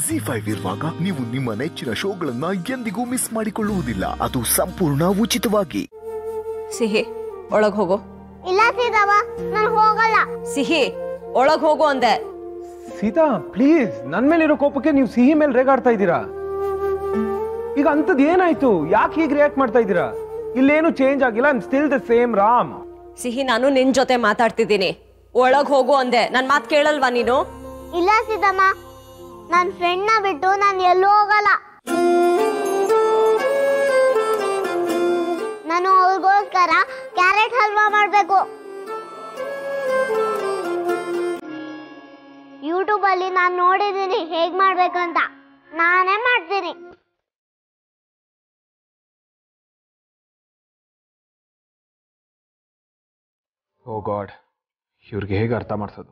ZEE5 ಇರುವಾಗ ನೀವು ನಿಮ್ಮ ನೆಚ್ಚಿನ ಶೋಗಳನ್ನ ಎಂದಿಗೂ ಮಿಸ್ ಮಾಡಿಕೊಳ್ಳುವುದಿಲ್ಲ. ಅದು ಸಂಪೂರ್ಣ ಉಚಿತವಾಗಿ. ಸಿಹಿ ಒಳಗ್ ಹೋಗೋ. ಇಲ್ಲ ಸೀತಮ್ಮ, ನಾನು ಹೋಗಲ್ಲ. ಸಿಹಿ ಒಳಗ್ ಹೋಗೋ ಅಂದೆ. ಸೀತಾ ಪ್ಲೀಸ್, ನನ್ ಮೇಲಿರೋ ಕೋಪಕ್ಕೆ ನೀವು ಸಿಹಿ ಮೇಲೆ ರೇಗಾಡ್ತಾ ಇದ್ದೀರಾ. ಈಗ ಅಂತದ್ ಏನಾಯ್ತು? ಯಾಕೆ ಹೀಗೆ ರಿಯಾಕ್ಟ್ ಮಾಡ್ತಾ ಇದ್ದೀರಾ? ಇಲ್ಲೇನು ಚೇಂಜ್ ಆಗಿಲ್ಲ. I am still the same Ram. ಸಿಹಿ, ನಾನು ನಿನ್ ಜೊತೆ ಮಾತಾಡ್ತಿದ್ದೀನಿ. ಒಳಗ್ ಹೋಗು ಅಂದೆ. ನನ್ ಮಾತ್ ಕೇಳಲ್ವಾ ನೀನು? ಇಲ್ಲ ಸೀತಮ್ಮ, ನನ್ನ ಫ್ರೆಂಡ್ನ ಬಿಟ್ಟು ನಾನು ಎಲ್ಲೂ ಹೋಗಲ್ಲ. ನಾನು ಅವ್ರಿಗೋಸ್ಕರ ಕ್ಯಾರೆಟ್ ಹಲ್ವಾ ಮಾಡಬೇಕು. ಯೂಟ್ಯೂಬ್ ಅಲ್ಲಿ ನಾನು ನೋಡಿದ್ದೀನಿ ಹೇಗ್ ಮಾಡ್ಬೇಕಂತ. ನಾನೇ ಮಾಡ್ತೀನಿ. ಓ ಗಾಡ್, ಇವ್ರಿಗೆ ಹೇಗೆ ಅರ್ಥ ಮಾಡ್ಸೋದು?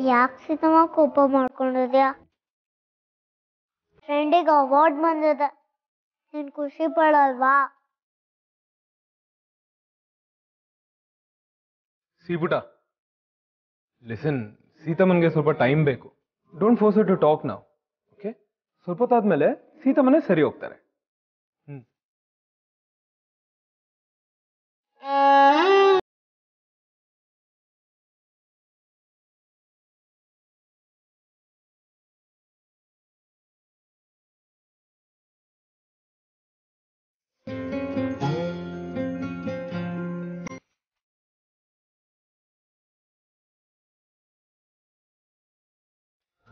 ಯಾಕೆ ಸೀತಮ್ಮ ಕೋಪ ಮಾಡ್ಕೊಂಡಿದ್ಯಾ? ಫ್ರೆಂಡಿಗೆ ಅವಾರ್ಡ್ ಬಂದಿದೆ, ನೀನ್ ಖುಷಿ ಪಡಲ್ವಾ? ಸೀಬುಟ, ಲಿಸನ್, ಸೀತಮ್ಮನ್ಗೆ ಸ್ವಲ್ಪ ಟೈಮ್ ಬೇಕು. Don't force her to talk now, okay? ಸ್ವಲ್ಪ ಹೊತ್ತಾದ್ಮೇಲೆ ಸೀತಮ್ಮನೇ ಸರಿ ಹೋಗ್ತಾರೆ.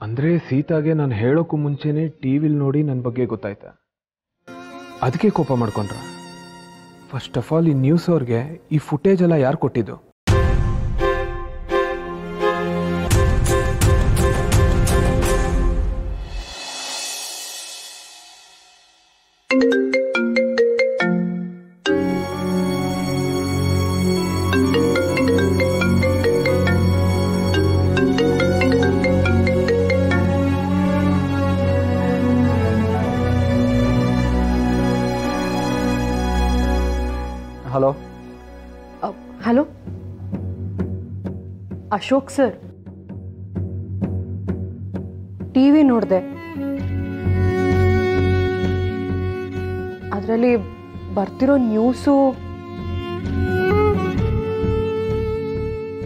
ಅಂದ್ರೆ ಸೀತಾಗೆ ನಾನು ಹೇಳೋಕ್ಕೂ ಮುಂಚೆನೆ ಟಿವಿಲ್ ನೋಡಿ ನನ್ನ ಬಗ್ಗೆ ಗೊತ್ತಾಯ್ತಾ? ಅದಕ್ಕೆ ಕೋಪ ಮಾಡ್ಕೊಂಡ್ರ? ಫಸ್ಟ್ ಆಫ್ ಆಲ್ ಈ ನ್ಯೂಸ್ ಅವ್ರಿಗೆ ಈ ಫುಟೇಜ್ ಎಲ್ಲ ಯಾರು ಕೊಟ್ಟಿದ್ದು? Hello hello, Ashok sir, TV ನೋಡಿದೆ. ಅದರಲ್ಲಿ ಬರ್ತಿರೋ ನ್ಯೂಸು.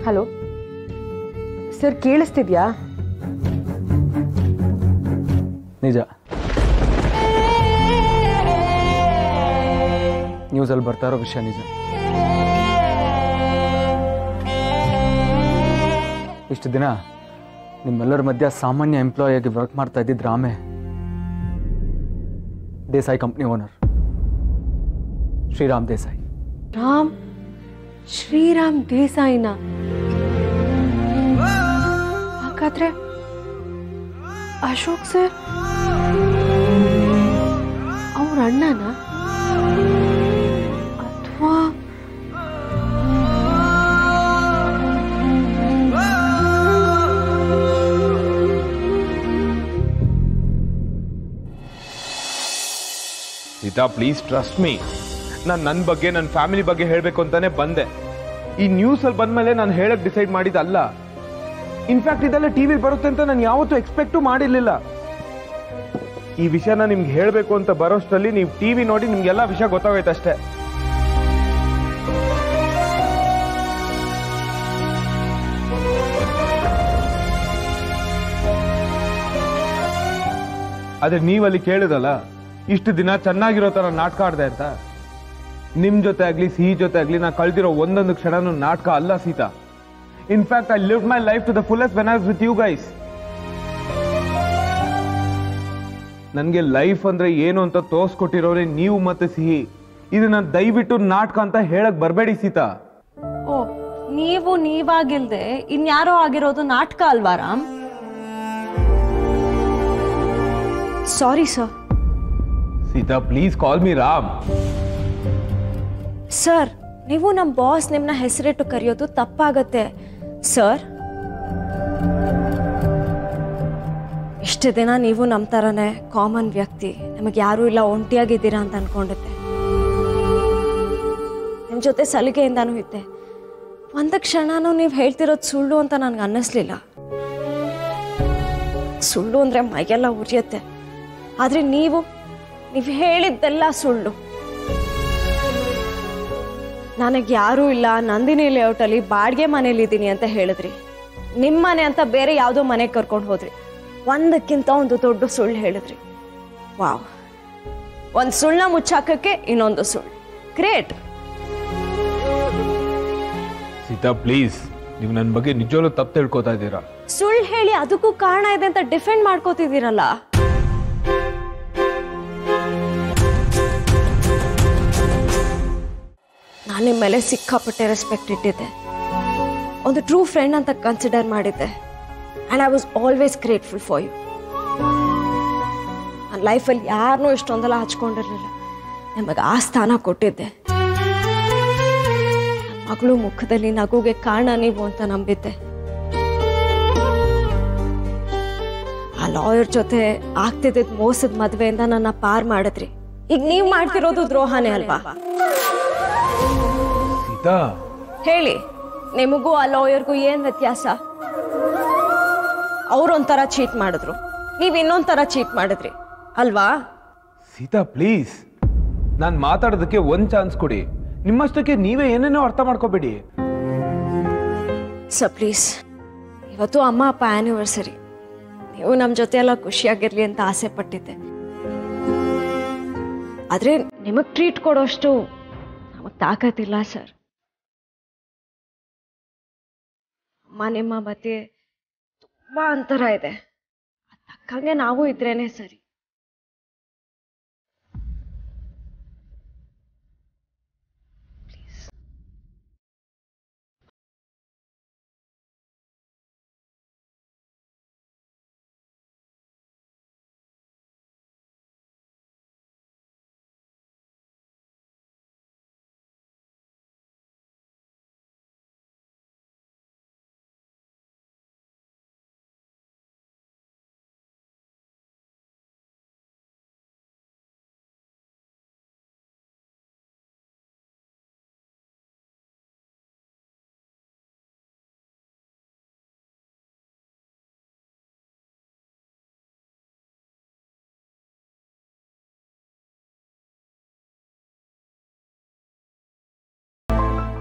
ಹಲೋ ಸರ್, ಕೇಳಿಸ್ತಿದ್ಯಾ? ನಿಜ, ನ್ಯೂಸಲ್ಲಿ ಬರ್ತಾ ಇರೋ ವಿಷಯ ನಿಜ. ಇಷ್ಟು ದಿನ ನಿಮ್ಮೆಲ್ಲರ ಮಧ್ಯ ಸಾಮಾನ್ಯ ಎಂಪ್ಲಾಯಿಯಾಗಿ ವರ್ಕ್ ಮಾಡ್ತಾ ಇದ್ದಿದ್ದು ರಾಮೇ ದೇಸಾಯಿ ಕಂಪ್ನಿ ಓನರ್ ಶ್ರೀರಾಮ್ ದೇಸಾಯಿ. ಶ್ರೀರಾಮ್ ದೇಸಾಯಿನ? ಹಾಗಾದ್ರೆ ಅಶೋಕ್ ಸರ್ ಅವ್ರ ಅಣ್ಣನ ಅಥವಾ? Sita please trust me. ನಾನು ನನ್ನ ಬಗ್ಗೆ, ನನ್ನ ಫ್ಯಾಮಿಲಿ ಬಗ್ಗೆ ಹೇಳಬೇಕು ಅಂತಾನೆ ಬಂದೆ. ಈ ನ್ಯೂಸ್ ಅಲ್ಲಿ ಬಂದ್ಮೇಲೆ ನಾನು ಹೇಳಕ್ ಡಿಸೈಡ್ ಮಾಡಿದ್ದಲ್ಲ. ಇನ್ಫ್ಯಾಕ್ಟ್ ಇದೆಲ್ಲ ಟಿವಿಲಿ ಬರುತ್ತೆ ಅಂತ ನಾನು ಯಾವತ್ತೂ ಎಕ್ಸ್ಪೆಕ್ಟು ಮಾಡಿರ್ಲಿಲ್ಲ. ಈ ವಿಷಯನ ನಿಮ್ಗೆ ಹೇಳಬೇಕು ಅಂತ ಬರೋಷ್ಟರಲ್ಲಿ ನೀವು ಟಿವಿ ನೋಡಿ ನಿಮ್ಗೆಲ್ಲ ವಿಷಯ ಗೊತ್ತಾಗೋಯ್ತು ಅಷ್ಟೇ. ಆದ್ರೆ ನೀವಲ್ಲಿ ಕೇಳಿದಲ್ಲ, ಇಷ್ಟು ದಿನ ಚೆನ್ನಾಗಿರೋ ತರ ನಾಟಕ ಆಡ್ದೆ ಅಂತ. ನಿಮ್ ಜೊತೆ ಆಗ್ಲಿ ಸಿಹಿ ಜೊತೆ ಆಗ್ಲಿ ನಾ ಕಳ್ದಿರೋ ಒಂದೊಂದು ಕ್ಷಣನೂ ನಾಟಕ ಅಲ್ಲ Sita. In fact I lived my life to the fullest when I was with you guys. ನನ್ಗೆ ಲೈಫ್ ಅಂದ್ರೆ ಏನು ಅಂತ ತೋರ್ಸ್ಕೊಟ್ಟಿರೋರೆ ನೀವು ಮತ್ತೆ ಸಿಹಿ. ಇದನ್ನ ದಯವಿಟ್ಟು ನಾಟಕ ಅಂತ ಹೇಳಕ್ ಬರ್ಬೇಡಿ ಸೀತಾ. ಓ, ನೀವು ನೀವಾಗಿಲ್ದೆ ಇನ್ಯಾರೋ ಆಗಿರೋದು ನಾಟಕ ಅಲ್ವಾ Ram? Sorry sir. Sita please call me Ram. Sir, ನೀವು ನಮ್ಮ ಬಾಸ್ ನಿಮ್ಮನ್ನ ಹೆಸರಿಟ್ಟು ಕರೆಯೋದು ತಪ್ಪಾಗತ್ತೆ ಸರ್. ಇಷ್ಟು ದಿನ ನೀವು ನಮ್ಮ ಥರನೇ ಕಾಮನ್ ವ್ಯಕ್ತಿ, ನಮಗೆ ಯಾರೂ ಇಲ್ಲ, ಒಂಟಿಯಾಗಿದ್ದೀರಾ ಅಂತ ಅನ್ಕೊಂಡಿದ್ದೆ. ನಿಮ್ಮ ಜೊತೆ ಸಲಿಗೆಯಿಂದಾನೂ ಇದ್ದೆ. ಒಂದು ಕ್ಷಣನೂ ನೀವು ಹೇಳ್ತಿರೋದು ಸುಳ್ಳು ಅಂತ ನನಗೆ ಅನ್ನಿಸ್ಲಿಲ್ಲ. ಸುಳ್ಳು ಅಂದರೆ ಮೈಗೆಲ್ಲ ಉರಿಯುತ್ತೆ, ಆದರೆ ನೀವು ಹೇಳಿದ್ದೆಲ್ಲ ಸುಳ್ಳು. ನನಗೆ ಯಾರೂ ಇಲ್ಲ, ನಂದಿನಿ ಲೇಔಟಲ್ಲಿ ಬಾಡಿಗೆ ಮನೇಲಿದ್ದೀನಿ ಅಂತ ಹೇಳಿದ್ರಿ. ನಿಮ್ಮ ಮನೆ ಅಂತ ಬೇರೆ ಯಾವುದೋ ಮನೆಗೆ ಕರ್ಕೊಂಡು ಹೋದ್ರಿ. ಒಂದಕ್ಕಿಂತ ಒಂದು ದೊಡ್ಡ ಸುಳ್ಳು ಹೇಳಿದ್ರಿ. ವಾವ್, ಒಂದು ಸುಳ್ಳನ್ನ ಮುಚ್ಚಾಕಕ್ಕೆ ಇನ್ನೊಂದು ಸುಳ್ಳು. ಗ್ರೇಟ್. ಸೀತಾ ಪ್ಲೀಸ್, ನೀವು ನನ್ನ ಬಗ್ಗೆ ನಿಜವಲ್ಲೂ ತಪ್ಪು ತಿಳ್ಕೊತಾ ಇದ್ದೀರಾ. ಸುಳ್ಳು ಹೇಳಿ ಅದಕ್ಕೂ ಕಾರಣ ಇದೆ ಅಂತ ಡಿಫೆಂಡ್ ಮಾಡ್ಕೋತಿದ್ದೀರಲ್ಲ. ನಾನು ನಿಮ್ಮ ಮೇಲೆ ಸಿಕ್ಕಾಪಟ್ಟೆ ರೆಸ್ಪೆಕ್ಟ್ ಇಟ್ಟಿದ್ದೆ, ಒಂದು ಟ್ರೂ ಫ್ರೆಂಡ್ ಅಂತ ಕನ್ಸಿಡರ್ ಮಾಡಿದ್ದೆ. And I was always grateful for you. ನನ್ನ ಲೈಫಲ್ಲಿ ಯಾರನ್ನೂ ಇಷ್ಟೊಂದೆಲ್ಲ ಹಚ್ಕೊಂಡಿರಲಿಲ್ಲ, ನಿಮಗೆ ಆ ಸ್ಥಾನ ಕೊಟ್ಟಿದ್ದೆ. ನನ್ನ ಮಗಳು ಮುಖದಲ್ಲಿ ನಗುಗೆ ಕಾರಣ ನೀವು ಅಂತ ನಂಬಿದ್ದೆ. ಆ ಲಾಯರ್ ಜೊತೆ ಆಗ್ತಿದ್ದ ಮೋಸದ ಮದುವೆಯಿಂದ ನನ್ನ ಪಾರ್ ಮಾಡಿದ್ರಿ. ಈಗ ನೀವು ಮಾಡ್ತಿರೋದು ದ್ರೋಹನೇ ಅಲ್ವಾ? ಹೇಳಿ, ನಿಮಗೂ ಆ ಲಾಯರ್ಗೂ ಏನ್ ವ್ಯತ್ಯಾಸ? ಅವ್ರೊಂಥರ ಚೀಟ್ ಮಾಡಿದ್ರು, ನೀವ್ ಇನ್ನೊಂಥರ ಚೀಟ್ ಮಾಡಿದ್ರಿ ಅಲ್ವಾ? ಸೀತಾ ಪ್ಲೀಸ್, ನಾನು ಮಾತಾಡೋದಕ್ಕೆ ಒಂದ್ ಚಾನ್ಸ್ ಕೊಡಿ. ನಿಮ್ಮಷ್ಟಕ್ಕೆ ನೀವೇ ಏನೇನೋ ಅರ್ಥ ಮಾಡ್ಕೋಬೇಡಿ. ಸರ್ ಪ್ಲೀಸ್, ಇವತ್ತು ಅಮ್ಮ ಅಪ್ಪ ಆನಿವರ್ಸರಿ. ನೀವು ನಮ್ಮ ಜೊತೆ ಎಲ್ಲ ಖುಷಿಯಾಗಿರ್ಲಿ ಅಂತ ಆಸೆ ಪಟ್ಟಿದ್ದೆ. ಆದ್ರೆ ನಿಮಗ್ ಟ್ರೀಟ್ ಕೊಡೋಷ್ಟು ನಮಗ್ ತಾಕತ್ತಿಲ್ಲ ಸರ್. ಅಮ್ಮ ನಿಮ್ಮ ಮಧ್ಯೆ ತುಂಬಾ ಅಂತರ ಇದೆ, ತಕ್ಕಂಗೆ ನಾವು ಇದ್ರೇನೆ ಸರಿ.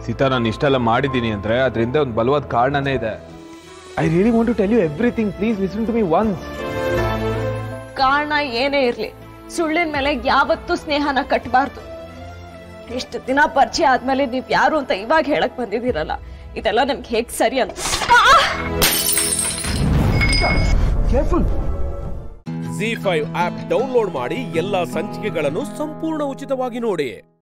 ಸೀತಾ, ನಾನು ಇಷ್ಟೆಲ್ಲ ಮಾಡಿದ್ದೀನಿ ಅಂದ್ರೆ ಅದರಿಂದ ಒಂದು ಬಲವಾದ ಕಾರಣನೇ ಇದೆ. I really want to tell you everything. Please listen to me once. ಕಾರಣ ಏನೇ ಇರ್ಲಿ, ಸುಳ್ಳಿನ ಮೇಲೆ ಯಾವತ್ತೂ ಸ್ನೇಹನ ಕಟ್ಟಬಾರ್ದು. ಇಷ್ಟು ದಿನ ಪರಿಚಯ ಆದ್ಮೇಲೆ ನೀವ್ ಯಾರು ಅಂತ ಇವಾಗ ಹೇಳಕ್ ಬಂದಿದ್ದೀರಲ್ಲ, ಇದೆಲ್ಲ ನಮ್ಗೆ ಹೇಗ್ ಸರಿ ಅಂತ. ZEE5 ಆಪ್ ಡೌನ್ಲೋಡ್ ಮಾಡಿ ಎಲ್ಲಾ ಸಂಚಿಕೆಗಳನ್ನು ಸಂಪೂರ್ಣ ಉಚಿತವಾಗಿ ನೋಡಿ.